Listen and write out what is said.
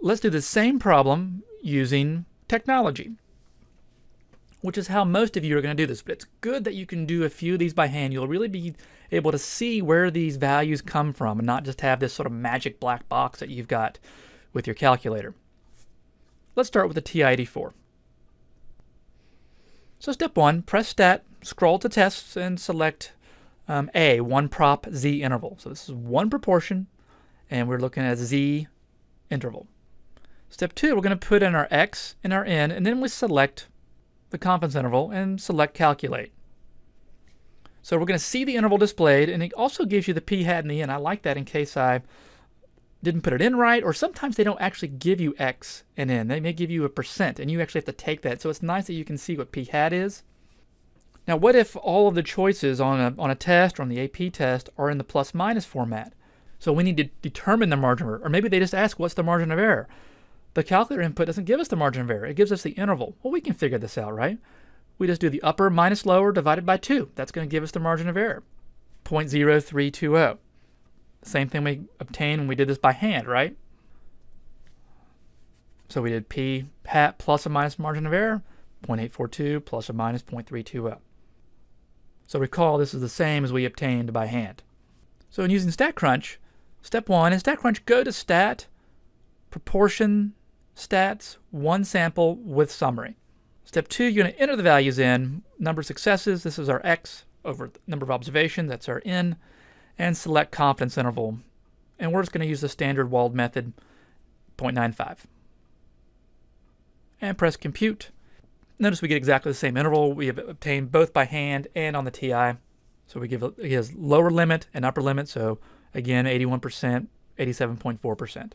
let's do the same problem using technology, which is how most of you are going to do this. But it's good that you can do a few of these by hand. You'll really be able to see where these values come from and not just have this sort of magic black box that you've got with your calculator. Let's start with the TI-84. So step 1, press Stat, scroll to Tests, and select A, one prop Z interval. So this is one proportion, and we're looking at Z interval. Step 2, we're going to put in our X and our N, and then we select the confidence interval and select Calculate. So we're going to see the interval displayed, and it also gives you the p hat and the n. I like that in case I didn't put it in right, or sometimes they don't actually give you X and N. They may give you a percent, and you actually have to take that. So it's nice that you can see what p hat is. Now, what if all of the choices on a test or on the AP test are in the plus minus format? So we need to determine the margin of error, or maybe they just ask what's the margin of error. The calculator input doesn't give us the margin of error. It gives us the interval. Well, we can figure this out, right? We just do the upper minus lower divided by 2. That's going to give us the margin of error, 0.0320. Same thing we obtained when we did this by hand, right? So we did p hat plus or minus margin of error, 0.842 plus or minus 0.320. So recall this is the same as we obtained by hand. So in using StatCrunch, step 1 in StatCrunch, go to Stat, Proportion, Stats, one sample with summary. Step 2, you're going to enter the values in, number of successes, this is our X, over the number of observations, that's our N, and select confidence interval. And we're just going to use the standard walled method, 0.95. And press compute. Notice we get exactly the same interval we have obtained both by hand and on the TI. So we give it has lower limit and upper limit, so again 81%, 87.4%.